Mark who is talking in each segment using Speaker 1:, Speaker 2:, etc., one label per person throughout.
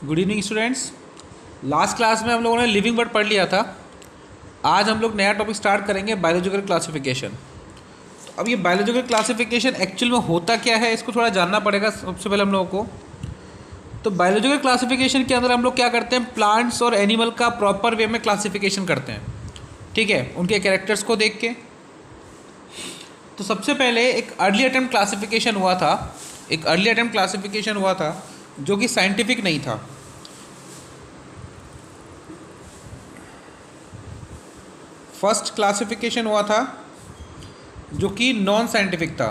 Speaker 1: Good evening students. Last class में हम लोगों ने लिविंग बर्ड पढ़ लिया था। आज हम लोग नया टॉपिक स्टार्ट करेंगे, बायोलॉजिकल क्लासिफिकेशन। तो अब ये बायोलॉजिकल क्लासिफिकेशन एक्चुअल में होता क्या है, इसको थोड़ा जानना पड़ेगा सबसे पहले हम लोगों को। तो बायोलॉजिकल क्लासिफिकेशन के अंदर हम लोग क्या करते हैं, प्लांट्स और एनिमल का प्रॉपर वे में क्लासिफिकेशन करते हैं, ठीक है, उनके कैरेक्टर्स को देख के। तो सबसे पहले एक अर्ली अटेम्प्ट क्लासिफिकेशन हुआ था, जो कि साइंटिफिक नहीं था। फर्स्ट क्लासिफिकेशन हुआ था जो कि नॉन साइंटिफिक था।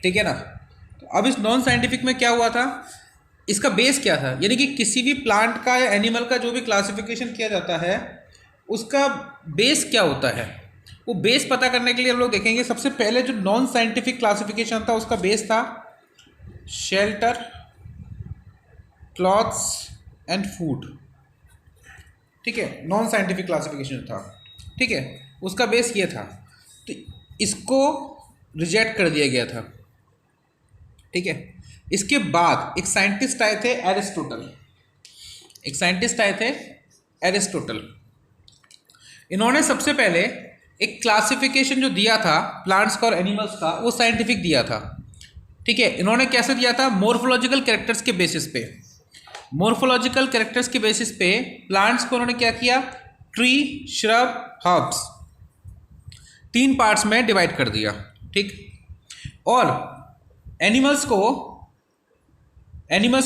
Speaker 1: ठीक है ना। तो अब इस नॉन साइंटिफिक में क्या हुआ था, इसका बेस क्या था, यानी कि किसी भी प्लांट का या एनिमल का जो भी क्लासिफिकेशन किया जाता है उसका बेस क्या होता है, वो बेस पता करने के लिए हम लोग देखेंगे। सबसे पहले जो नॉन साइंटिफिक क्लासिफिकेशन था उसका बेस था शेल्टर, क्लॉथ्स एंड फूड। ठीक है, नॉन साइंटिफिक क्लासिफिकेशन था, ठीक है, उसका बेस ये था। तो इसको रिजेक्ट कर दिया गया था, ठीक है। इसके बाद एक साइंटिस्ट आए थे एरिस्टोटल। इन्होंने सबसे पहले एक क्लासिफिकेशन जो दिया था प्लांट्स का और एनिमल्स का, वो साइंटिफिक दिया था, ठीक है। इन्होंने कैसे दिया था, मॉर्फोलॉजिकल कैरेक्टर्स के बेसिस पे। प्लांट्स को उन्होंने क्या किया, ट्री, श्रब, हर्ब्स, 3 पार्ट्स में डिवाइड कर दिया, ठीक। और एनिमल्स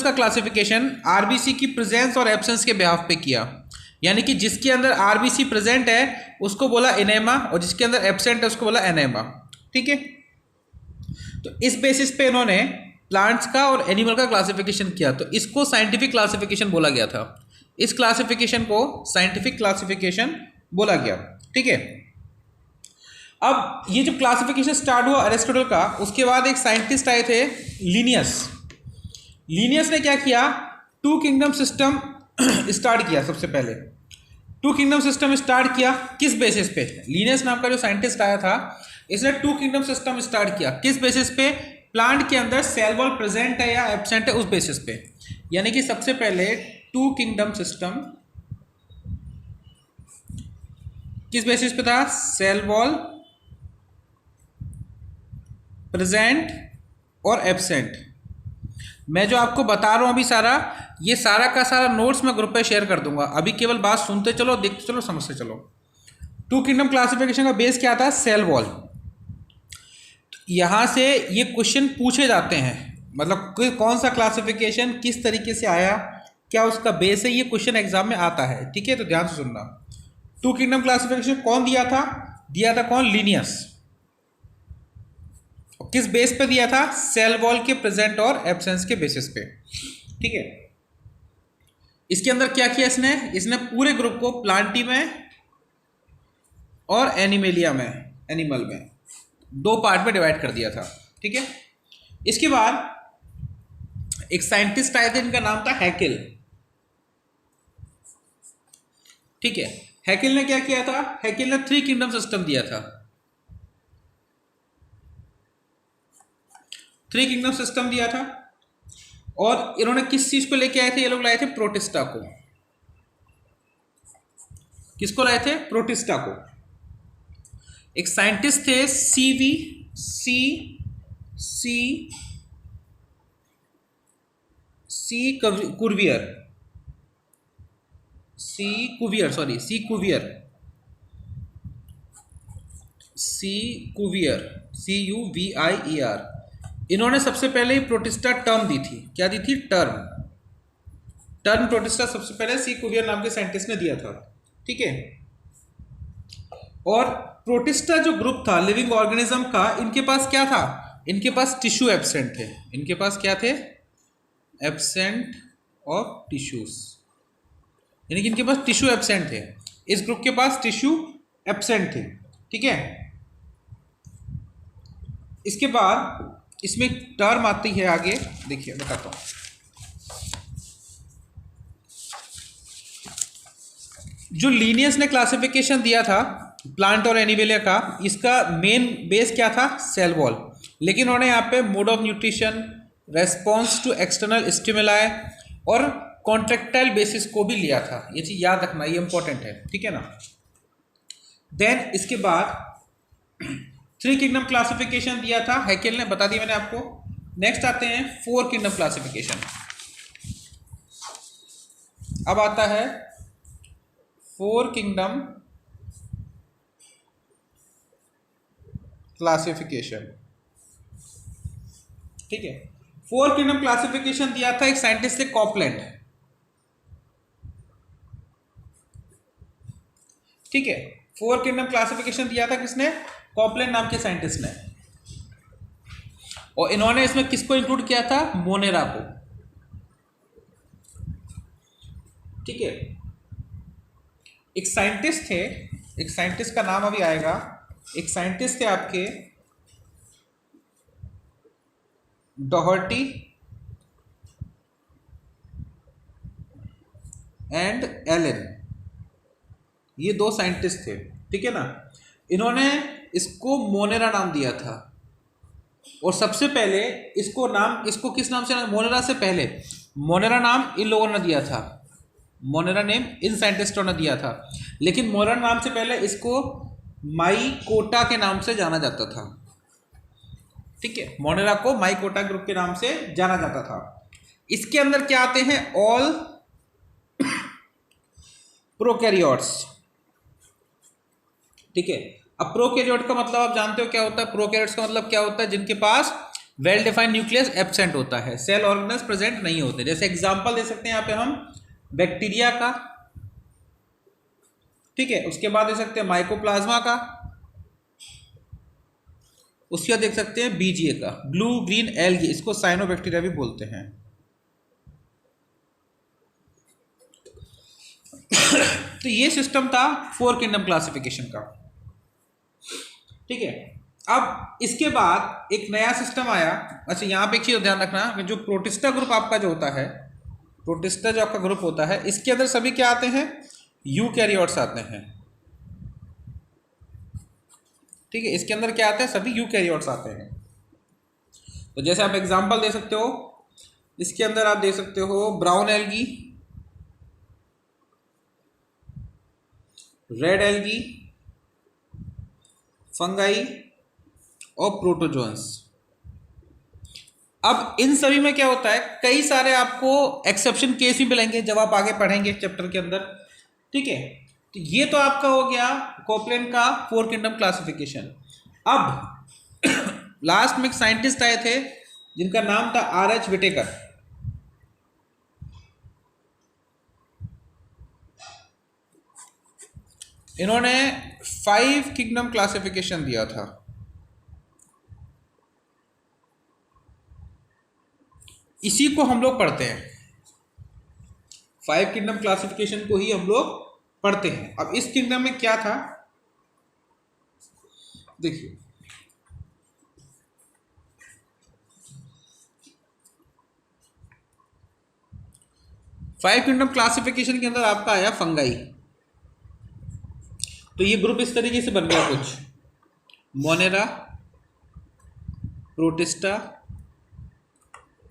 Speaker 1: का क्लासिफिकेशन आरबीसी की प्रेजेंस और एब्सेंस के बिहाफ पे किया, यानी कि जिसके अंदर आरबीसी प्रेजेंट है उसको बोला एनेमा और जिसके अंदर एब्सेंट है उसको बोला एनेमा, ठीक है। तो इस बेसिस पे इन्होंने प्लांट्स का और एनिमल का क्लासिफिकेशन किया, तो इसको साइंटिफिक क्लासिफिकेशन बोला गया था। इस क्लासिफिकेशन को साइंटिफिक क्लासिफिकेशन बोला गया, ठीक है। अब ये जो क्लासिफिकेशन स्टार्ट हुआ अरिस्टोटल का, उसके बाद एक साइंटिस्ट आए थे लीनियस ने क्या किया, 2 किंगडम सिस्टम स्टार्ट किया। सबसे पहले 2 किंगडम सिस्टम स्टार्ट किया किस बेसिस पे, लीनियस नाम का जो साइंटिस्ट आया था इसने 2 किंगडम सिस्टम स्टार्ट किया। किस बेसिस पे, प्लांट के अंदर सेल वॉल प्रेजेंट है या एब्सेंट है उस बेसिस पे। यानी कि सबसे पहले 2 किंगडम सिस्टम किस बेसिस पे था, सेल वॉल प्रेजेंट और एब्सेंट। मैं जो आपको बता रहा हूं अभी ये सारा का सारा नोट्स मैं ग्रुप पे शेयर कर दूंगा। अभी केवल बात सुनते चलो, देखते चलो, समझते चलो। 2 किंगडम क्लासिफिकेशन का बेस क्या था, सेल वॉल। यहां से ये क्वेश्चन पूछे जाते हैं, मतलब कौन सा क्लासिफिकेशन किस तरीके से आया, क्या उसका बेस है, ये क्वेश्चन एग्जाम में आता है, ठीक है। तो ध्यान से सुनना। 2 किंगडम क्लासिफिकेशन कौन दिया था कौन, लीनियस। किस बेस पे दिया था, सेल वॉल के प्रेजेंट और एब्सेंस के बेसिस पे, ठीक है। इसके अंदर क्या किया इसने पूरे ग्रुप को प्लांटी में और एनिमल में 2 पार्ट में डिवाइड कर दिया था, ठीक है। इसके बाद एक साइंटिस्ट आए थे, इनका नाम था हैकेल, ठीक है। हैकेल ने क्या किया था, हैकेल ने 3 किंगडम सिस्टम दिया था। 3 किंगडम सिस्टम दिया था और इन्होंने किस चीज को लेके आए थे, ये लोग लाए थे प्रोटिस्टा को। किसको लाए थे, प्रोटिस्टा को। एक साइंटिस्ट थे CUVIER। इन्होंने सबसे पहले प्रोटिस्टा टर्म दी थी, क्या दी थी, टर्म प्रोटिस्टा सबसे पहले सी कुवियर नाम के साइंटिस्ट ने दिया था, ठीक है। और प्रोटिस्टा जो ग्रुप था लिविंग ऑर्गेनिज्म का, इनके पास क्या था, इनके पास टिश्यू एब्सेंट थे। इनके पास क्या थे, एब्सेंट ऑफ टिश्यूज, यानी कि इनके पास टिश्यू एब्सेंट थे। इस ग्रुप के पास टिश्यू एब्सेंट थे, ठीक है। इसके बाद इसमें टर्म आती है आगे, देखिए बताता हूं। जो लीनियस ने क्लासिफिकेशन दिया था प्लांट और एनिमलिया का, इसका मेन बेस क्या था, सेल वॉल, लेकिन उन्होंने यहाँ पे mode of nutrition, response to external stimuli और कॉन्ट्रेक्टाइल बेसिस को भी लिया था। ये चीज याद रखना, ये इंपॉर्टेंट है, ठीक है ना। देन इसके बाद 3 किंगडम क्लासिफिकेशन दिया था हैकेल ने, बता दिया मैंने आपको। नेक्स्ट आते हैं 4 किंगडम क्लासिफिकेशन। अब आता है 4 किंगडम क्लासिफिकेशन, ठीक है। 4 किंगडम क्लासिफिकेशन दिया था एक साइंटिस्ट थे, कॉपलैंड, ठीक है। 4 किंगडम क्लासिफिकेशन दिया था किसने, कॉपलैंड नाम के साइंटिस्ट ने, और इन्होंने इसमें किसको इंक्लूड किया था, मोनेरा को, ठीक है। एक साइंटिस्ट थे, एक साइंटिस्ट का नाम अभी आएगा, एक साइंटिस्ट थे आपके डॉहर्टी एंड एलन, ये 2 साइंटिस्ट थे, ठीक है ना। इन्होंने इसको मोनेरा नाम दिया था, और सबसे पहले इसको किस नाम से, मोनेरा से पहले मोनेरा नाम इन लोगों ने दिया था, मोनेरा नेम इन साइंटिस्टों ने दिया था, लेकिन मोनेरा नाम से पहले इसको माइकोटा के नाम से जाना जाता था, ठीक है। मोनेरा को माइकोटा ग्रुप के नाम से जाना जाता था। इसके अंदर क्या आते हैं, ऑल प्रोकैरियोट्स, ठीक है। अब प्रोकैरियोट का मतलब आप जानते हो क्या होता है, प्रोकैरियोट्स का मतलब क्या होता है, जिनके पास वेल डिफाइंड न्यूक्लियस एब्सेंट होता है, सेल ऑर्गेनल्स प्रेजेंट नहीं होते। जैसे एग्जांपल दे सकते हैं यहाँ पे हम बैक्टीरिया का, ठीक है। उसके बाद दे सकते हैं माइकोप्लाज्मा का, उसके बाद देख सकते हैं बीजीए का, ब्लू ग्रीन एल्गी, इसको साइनोबैक्टीरिया भी बोलते हैं। तो ये सिस्टम था 4 किंगडम क्लासिफिकेशन का, ठीक है। अब इसके बाद एक नया सिस्टम आया। अच्छा, यहाँ पे एक चीज ध्यान रखना, जो प्रोटिस्टा ग्रुप आपका जो होता है, प्रोटिस्टा जो आपका ग्रुप होता है, इसके अंदर सभी क्या आते हैं, यूकैरियोट्स आते हैं, ठीक है। इसके अंदर क्या आते हैं, सभी यूकैरियोट्स आते हैं। तो जैसे आप एग्जांपल दे सकते हो, इसके अंदर आप दे सकते हो brown algae, red algae, fungi और प्रोटोजोन्स। अब इन सभी में क्या होता है, कई सारे आपको एक्सेप्शन केस भी मिलेंगे जब आप आगे पढ़ेंगे चैप्टर के अंदर, ठीक है। तो ये तो आपका हो गया कॉपलैंड का 4 किंगडम क्लासिफिकेशन। अब लास्ट में एक साइंटिस्ट आए थे जिनका नाम था R.H. विटेकर। इन्होंने 5 किंगडम क्लासिफिकेशन दिया था। इसी को हम लोग पढ़ते हैं, 5 किंगडम क्लासिफिकेशन को ही हम लोग पढ़ते हैं। अब इस किंगडम में क्या था, देखिए, फाइव किंगडम क्लासिफिकेशन के अंदर आपका आया फंगाई। तो ये ग्रुप इस तरीके से बन गया कुछ, मोनेरा, प्रोटिस्टा,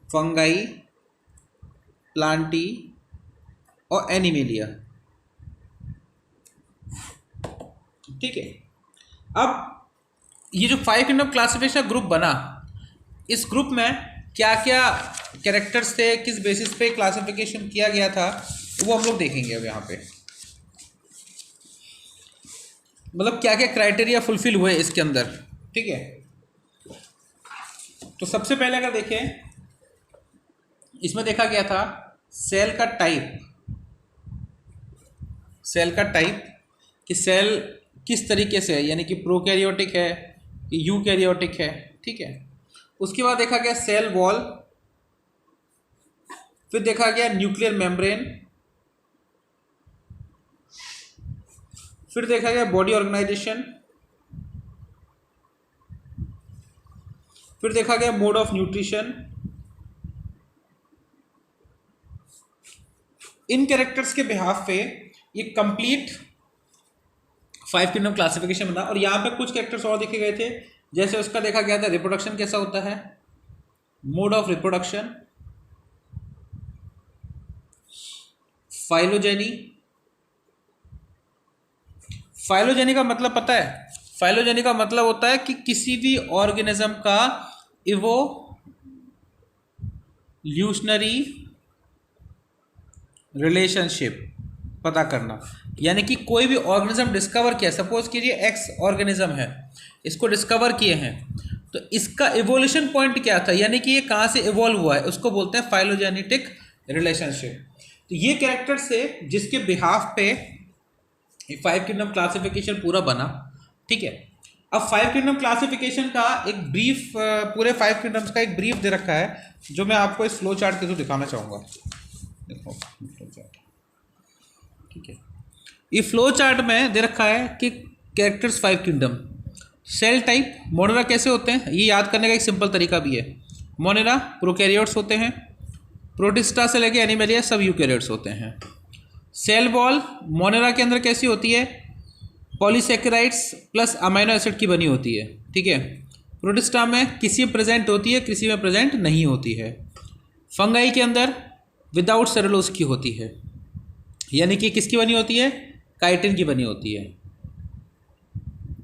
Speaker 1: फंगाई, प्लांटी और एनिमेलिया, ठीक है। अब ये जो 5 किंगडम क्लासिफिकेशन ग्रुप बना, इस ग्रुप में क्या क्या कैरेक्टर्स थे, किस बेसिस पे क्लासिफिकेशन किया गया था, वो हम लोग देखेंगे अब यहाँ पे। मतलब क्या क्या क्राइटेरिया फुलफिल हुए इसके अंदर, ठीक है। तो सबसे पहले अगर देखें, इसमें देखा गया था सेल का टाइप, सेल का टाइप कि सेल किस तरीके से है, यानी कि प्रोकैरियोटिक है कि यूकैरियोटिक है, ठीक है। उसके बाद देखा गया सेल वॉल, फिर देखा गया न्यूक्लियर मेम्ब्रेन, फिर देखा गया बॉडी ऑर्गेनाइजेशन, फिर देखा गया mode of nutrition. In characters के बिहाफ पे ये कंप्लीट 5 किंगडम क्लासिफिकेशन बना, और यहाँ पे कुछ कैरेक्टर्स और देखे गए थे। जैसे उसका देखा गया था रिप्रोडक्शन कैसा होता है, mode of reproduction, phylogeny. Phylogeny का मतलब पता है? फाइलोजेनी का मतलब होता है कि किसी भी ऑर्गेनिज्म का इवोल्यूशनरी रिलेशनशिप पता करना। यानी कि कोई भी ऑर्गेनिज्म डिस्कवर किया, सपोज कीजिए एक्स ऑर्गेनिज्म है, इसको डिस्कवर किए हैं, तो इसका इवोल्यूशन पॉइंट क्या था, यानी कि ये कहाँ से इवॉल्व हुआ है, उसको बोलते हैं फाइलोजेनेटिक रिलेशनशिप। तो ये कैरेक्टर से जिसके बिहाफ पे 5 किंगडम क्लासिफिकेशन पूरा बना, ठीक है। अब 5 किंगडम क्लासिफिकेशन का एक ब्रीफ, पूरे 5 किंगडम्स का एक ब्रीफ दे रखा है, जो मैं आपको इस फ्लो चार्ट के थ्रू दिखाना चाहूँगा। देखो फ्लो चार्ट, ठीक है। ये फ्लो चार्ट में दे रखा है कि characters 5 kingdom, cell type, monera कैसे होते हैं, ये याद करने का एक सिंपल तरीका भी है। मोनेरा प्रोकैरियोट्स होते हैं, प्रोटिस्टा से लेके एनिमलिया सब यूकैरियोट्स होते हैं। सेल वॉल मोनेरा के अंदर कैसी होती है, पॉलीसेकेराइड्स प्लस अमीनो एसिड की बनी होती है, ठीक है। प्रोटिस्टा में किसी में प्रेजेंट होती है, किसी में प्रेजेंट नहीं होती है। फंगाई के अंदर विदाउट सेलुलोज की होती है, यानी कि किसकी बनी होती है, काइटिन की बनी होती है,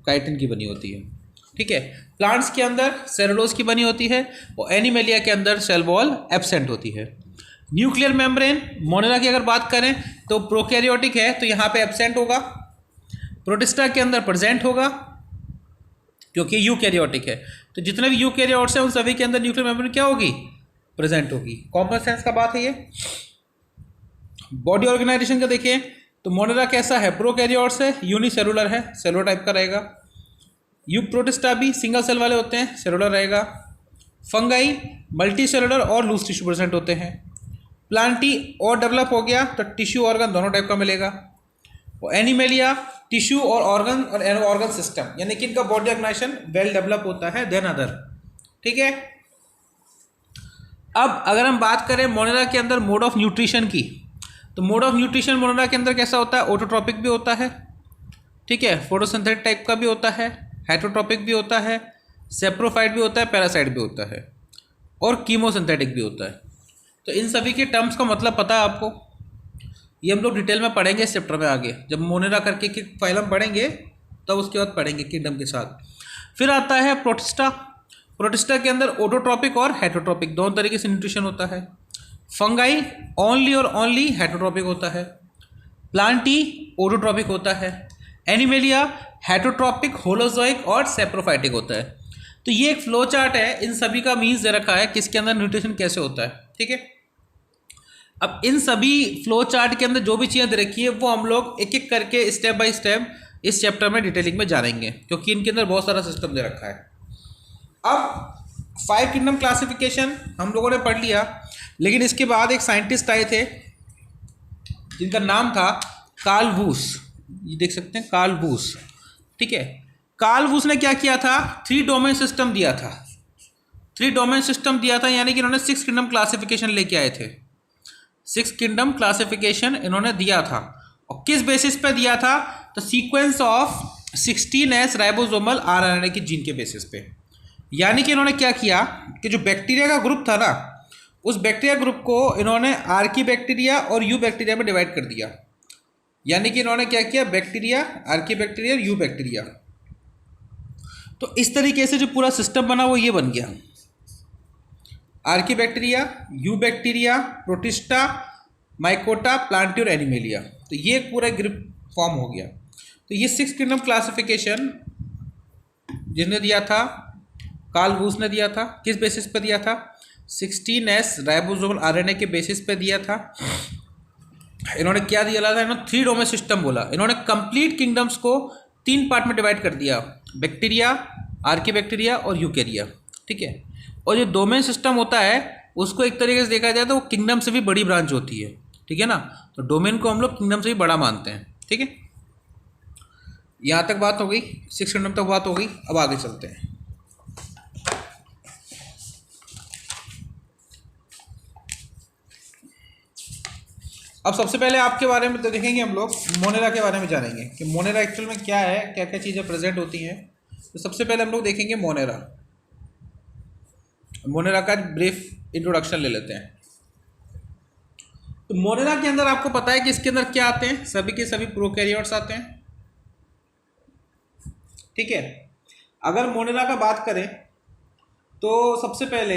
Speaker 1: काइटिन की बनी होती है, ठीक है। प्लांट्स के अंदर सेलुलोज की बनी होती है, और एनिमेलिया के अंदर सेल वॉल एब्सेंट होती है। न्यूक्लियर मेम्ब्रेन मोनेरा की अगर बात करें तो प्रोकैरियोटिक है, तो यहाँ पे एब्सेंट होगा। प्रोटिस्टा के अंदर प्रेजेंट होगा क्योंकि यूकैरियोटिक है, तो जितने भी यूकैरियोट्स हैं उन सभी के अंदर न्यूक्लियर मेम्ब्रेन क्या होगी, प्रेजेंट होगी। कॉमन सेंस का बात है ये। बॉडी ऑर्गेनाइजेशन का देखिए तो मोनेरा कैसा है, प्रोकैरियोट्स है, यूनिसेलुलर है, सेलुलर टाइप का रहेगा। प्रोटिस्टा भी सिंगल सेल वाले होते हैं, सेलुलर रहेगा। फंगाई मल्टी सेलुलर और लूज टिश्यू प्रेजेंट होते हैं। प्लांटी और डेवलप हो गया तो टिश्यू ऑर्गन दोनों टाइप का मिलेगा। और एनिमेलिया टिश्यू और ऑर्गन और ऑर्गन सिस्टम, यानी कि इनका बॉडी ऑर्गेनाइजेशन वेल डेवलप होता है देन अदर, ठीक है। अब अगर हम बात करें मोनेरा के अंदर मोड ऑफ न्यूट्रिशन की, तो मोड ऑफ न्यूट्रिशन मोनेरा के अंदर कैसा होता है, ऑटोट्रॉपिक भी होता है, ठीक है, फोटोसिंथेटिक टाइप का भी होता है, हेटरोट्रॉपिक भी होता है, सेप्रोफाइट भी होता है, पैरासाइट भी होता है, और कीमोसिंथेटिक भी होता है। तो इन सभी के टर्म्स का मतलब पता है आपको, ये हम लोग डिटेल में पढ़ेंगे इस चैप्टर में आगे, जब मोनेरा करके कि फाइलम पढ़ेंगे तब तो उसके बाद पढ़ेंगे किंगडम के साथ। फिर आता है प्रोटिस्टा। प्रोटिस्टा के अंदर ऑटोट्रॉपिक और हेटरोट्रॉपिक दोनों तरीके से न्यूट्रिशन होता है। फंगाई ओनली और ओनली हेटरोट्रॉपिक होता है। प्लांटी ऑटोट्रॉपिक होता है। एनिमेलिया हेटरोट्रॉपिक, होलोजोइक और सेप्रोफाइटिक होता है। तो ये एक फ्लो चार्ट है, इन सभी का मीन्स दे रखा है किसके अंदर न्यूट्रिशन कैसे होता है, ठीक है। अब इन सभी फ्लो चार्ट के अंदर जो भी चीज़ें दे रखी है वो हम लोग एक एक करके स्टेप बाय स्टेप इस चैप्टर में डिटेलिंग में जानेंगे, क्योंकि इनके अंदर बहुत सारा सिस्टम दे रखा है। अब 5 किंगडम क्लासिफिकेशन हम लोगों ने पढ़ लिया, लेकिन इसके बाद एक साइंटिस्ट आए थे जिनका नाम था कार्ल वूस, ये देख सकते हैं कार्ल वूस, ठीक है। कार्ल वूस ने क्या किया था, 3 डोमेन सिस्टम दिया था। 3 डोमेन सिस्टम दिया था, यानी कि इन्होंने 6 किंगडम क्लासिफिकेशन लेके आए थे। 6 किंगडम क्लासिफिकेशन इन्होंने दिया था, और किस बेसिस पे दिया था, तो sequence of 16S ribosomal RNA की जीन के बेसिस पे। यानी कि इन्होंने क्या किया कि जो बैक्टीरिया का ग्रुप था ना, उस बैक्टीरिया ग्रुप को इन्होंने आर्की बैक्टीरिया और यू बैक्टीरिया में डिवाइड कर दिया। यानी कि इन्होंने क्या किया, बैक्टीरिया, आर्की बैक्टीरिया और यू बैक्टीरिया। तो इस तरीके से जो पूरा सिस्टम बना वो ये बन गया, Archie bacteria, you bacteria, protista, mycota, Plantae और एनिमेलिया। तो ये पूरा ग्रुप फॉर्म हो गया। तो ये 6 किंगडम क्लासिफिकेशन जिसने दिया था, कार्ल वूस ने दिया था। किस बेसिस पे दिया था, 16S राइबोसोमल आरएनए के बेसिस पे दिया था। इन्होंने क्या दिया था, इन्होंने 3 डोमेन सिस्टम बोला। इन्होंने कंप्लीट किंगडम्स को 3 पार्ट में डिवाइड कर दिया, बैक्टीरिया, आर्की बैक्टीरिया और यूकैरिया, ठीक है। और जो डोमेन सिस्टम होता है उसको एक तरीके से देखा जाए तो वो किंगडम से भी बड़ी ब्रांच होती है, ठीक है ना। तो डोमेन को हम लोग किंगडम से भी बड़ा मानते हैं, ठीक है। यहाँ तक बात हो गई, 6 किंगडम तक बात हो गई। अब आगे चलते हैं। अब सबसे पहले आपके बारे में तो देखेंगे हम लोग, मोनेरा के बारे में जानेंगे कि मोनेरा एक्चुअल में क्या है, क्या क्या चीज़ें प्रेजेंट होती हैं। तो सबसे पहले हम लोग देखेंगे मोनेरा। मोनेरा का ब्रीफ इंट्रोडक्शन ले लेते हैं। तो मोनेरा के अंदर आपको पता है कि इसके अंदर क्या आते हैं, सभी के सभी प्रोकैरियोट्स आते हैं। ठीक है, अगर मोनेरा का बात करें तो सबसे पहले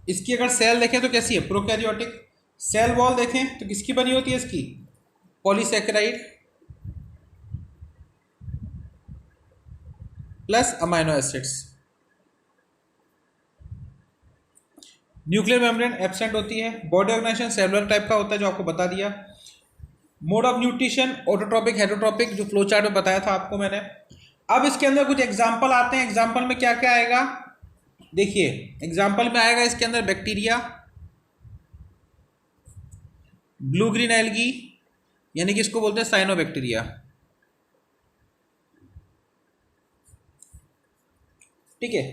Speaker 1: इसकी अगर सेल देखें तो कैसी है, प्रोकैरियोटिक। सेल वॉल देखें तो किसकी बनी होती है इसकी, polysaccharide plus amino acids. Nuclear membrane absent होती है। बॉडी ऑर्गेनाइजेशन सेलुलर टाइप का होता है जो आपको बता दिया। Mode of nutrition autotrophic heterotrophic, जो फ्लो चार्ट में बताया था आपको मैंने। अब इसके अंदर कुछ एग्जाम्पल आते हैं। एग्जाम्पल में क्या क्या आएगा, देखिए एग्जाम्पल में आएगा इसके अंदर बैक्टीरिया, ब्लू ग्रीन एल्गी यानी कि इसको बोलते हैं साइनोबैक्टीरिया। ठीक है,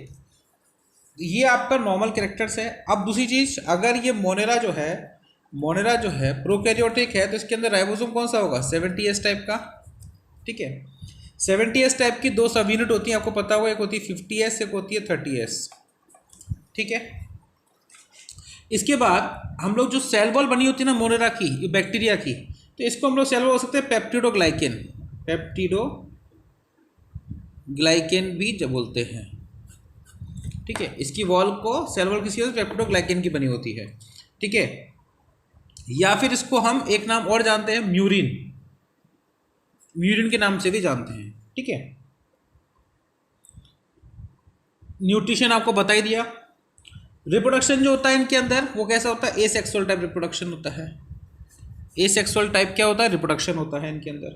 Speaker 1: ये आपका नॉर्मल कैरेक्टर्स है। अब दूसरी चीज, अगर ये मोनेरा जो है प्रोकैरियोटिक है तो इसके अंदर राइबोसोम कौन सा होगा, 70S टाइप का। ठीक है, 70S टाइप की दो सब यूनिट होती हैं, आपको पता होगा, एक होती है 50S, एक होती है 30S। ठीक है, इसके बाद हम लोग जो सेल वॉल बनी होती है ना मोनेरा की, ये बैक्टीरिया की, तो इसको हम लोग सेल वॉल बोल सकते हैं पेप्टिडोग्लाइकेन। पेप्टिडोग्लाइकेन भी जब बोलते हैं। ठीक है, इसकी वॉल को सेल वॉल किसी पेप्टिडोग्लाइकेन की बनी होती है। ठीक है, या फिर इसको हम एक नाम और जानते हैं, म्यूरिन। म्यूरिन के नाम से भी जानते हैं। ठीक है, न्यूट्रिशन आपको बता ही दिया। रिप्रोडक्शन जो होता है इनके अंदर वो कैसा होता है, एसेक्सुअल टाइप रिप्रोडक्शन होता है। एसेक्सुअल टाइप क्या होता है, रिप्रोडक्शन होता है इनके अंदर।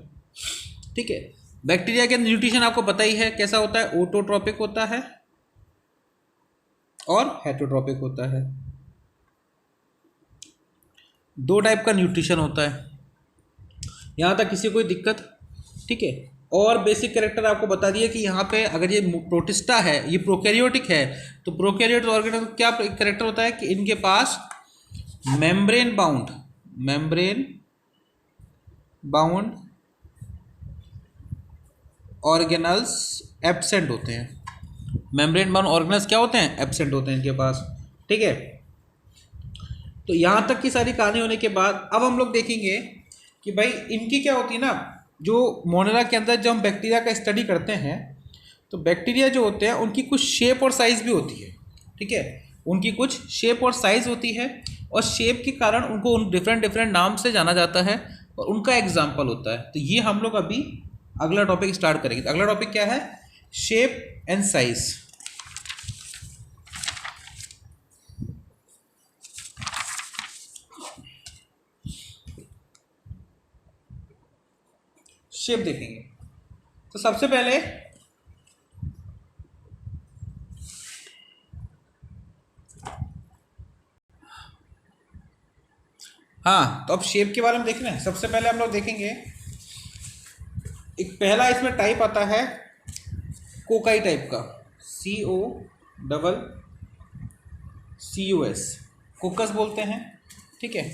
Speaker 1: ठीक है, बैक्टीरिया के अंदर न्यूट्रिशन आपको पता ही है कैसा होता है, ऑटोट्रॉपिक होता है और हेटरोट्रॉपिक होता है। दो टाइप का न्यूट्रिशन होता है, यहाँ तक किसी कोई दिक्कत। ठीक है, और बेसिक कैरेक्टर आपको बता दिए कि यहाँ पे अगर ये प्रोटिस्टा है, ये प्रोकैरियोटिक है, तो प्रोकैरियोटिक ऑर्गेनिज्म का क्या कैरेक्टर होता है कि इनके पास मेम्ब्रेन बाउंड ऑर्गेनल्स एब्सेंट होते हैं। मेम्ब्रेन बाउंड ऑर्गेनल्स क्या होते हैं, एब्सेंट होते हैं इनके पास। ठीक है, तो यहाँ तक की सारी कहानी होने के बाद अब हम लोग देखेंगे कि भाई इनकी क्या होती है ना, जो मोनेरा के अंदर जब हम बैक्टीरिया का स्टडी करते हैं तो बैक्टीरिया जो होते हैं उनकी कुछ शेप और साइज़ भी होती है। ठीक है, उनकी कुछ शेप और साइज़ होती है, और शेप के कारण उनको उन डिफरेंट नाम से जाना जाता है और उनका एग्जाम्पल होता है। तो ये हम लोग अभी अगला टॉपिक स्टार्ट करेंगे। तो अगला टॉपिक क्या है, शेप एंड साइज। शेप देखेंगे तो सबसे पहले हाँ, तो अब शेप के बारे में देख रहे हैं। सबसे पहले हम लोग देखेंगे, एक पहला इसमें टाइप आता है कोकाई टाइप का, COCCUS, कोकस बोलते हैं। ठीक है,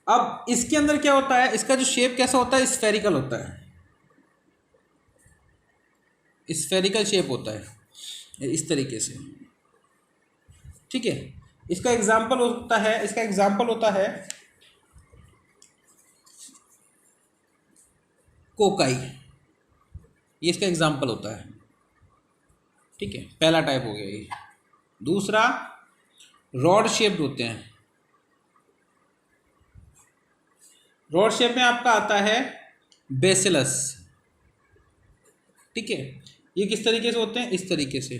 Speaker 1: अब इसके अंदर क्या होता है, इसका जो शेप कैसा होता है, स्फेरिकल होता है। स्फेरिकल शेप होता है इस तरीके से। ठीक है, इसका एग्जाम्पल होता है कोकाई, ये इसका एग्जाम्पल होता है। ठीक है, पहला टाइप हो गया ये। दूसरा रॉड शेप्ड होते हैं। रॉड शेप में आपका आता है बेसिलस। ठीक है, ये किस तरीके से होते हैं, इस तरीके से,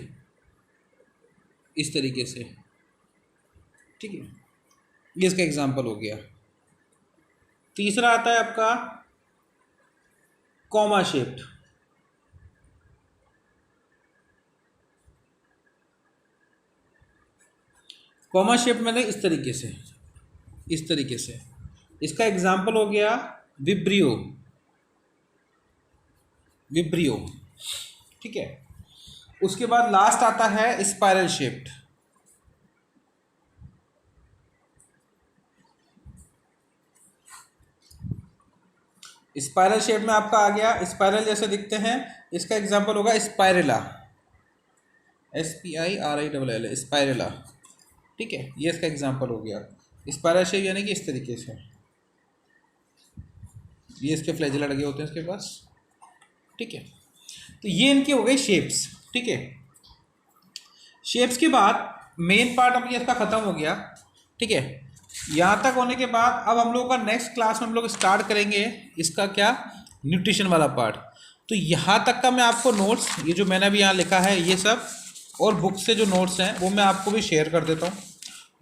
Speaker 1: इस तरीके से। ठीक है, ये इसका एग्जाम्पल हो गया। तीसरा आता है आपका कॉमा शेप्ड। कॉमा शेप में इस तरीके से, इस तरीके से। इसका एग्जाम्पल हो गया विब्रियो। ठीक है, उसके बाद लास्ट आता है स्पाइरल शेप्ड। स्पाइरल शेप में आपका आ गया, स्पाइरल जैसे दिखते हैं, इसका एग्जांपल होगा स्पाइरेला, SPIRILL, स्पाइरेला। ठीक है, ये इसका एग्जांपल हो गया। स्पाइरल शेप यानी कि इस तरीके से, ये इसके फ्लैजेला लगे होते हैं इसके पास। ठीक है, तो ये इनकी हो गई शेप्स। ठीक है, शेप्स के बाद मेन पार्ट अब ये इसका ख़त्म हो गया। ठीक है, यहाँ तक होने के बाद अब हम लोग का नेक्स्ट क्लास में हम लोग स्टार्ट करेंगे इसका क्या, न्यूट्रिशन वाला पार्ट। तो यहाँ तक का मैं आपको नोट्स, ये जो मैंने अभी यहाँ लिखा है ये सब, और बुक से जो नोट्स हैं वो मैं आपको भी शेयर कर देता हूँ,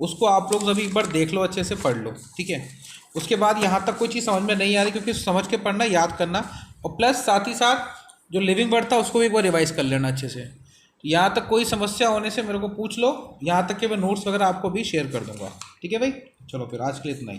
Speaker 1: उसको आप लोग अभी एक बार देख लो, अच्छे से पढ़ लो। ठीक है, उसके बाद यहाँ तक कोई चीज़ समझ में नहीं आ रही, क्योंकि समझ के पढ़ना, याद करना, और प्लस साथ ही साथ जो लिविंग वर्ड था उसको भी एक बार रिवाइज कर लेना अच्छे से। यहाँ तक कोई समस्या होने से मेरे को पूछ लो, यहाँ तक के मैं नोट्स वगैरह आपको भी शेयर कर दूँगा। ठीक है भाई, चलो फिर आज के लिए इतना ही।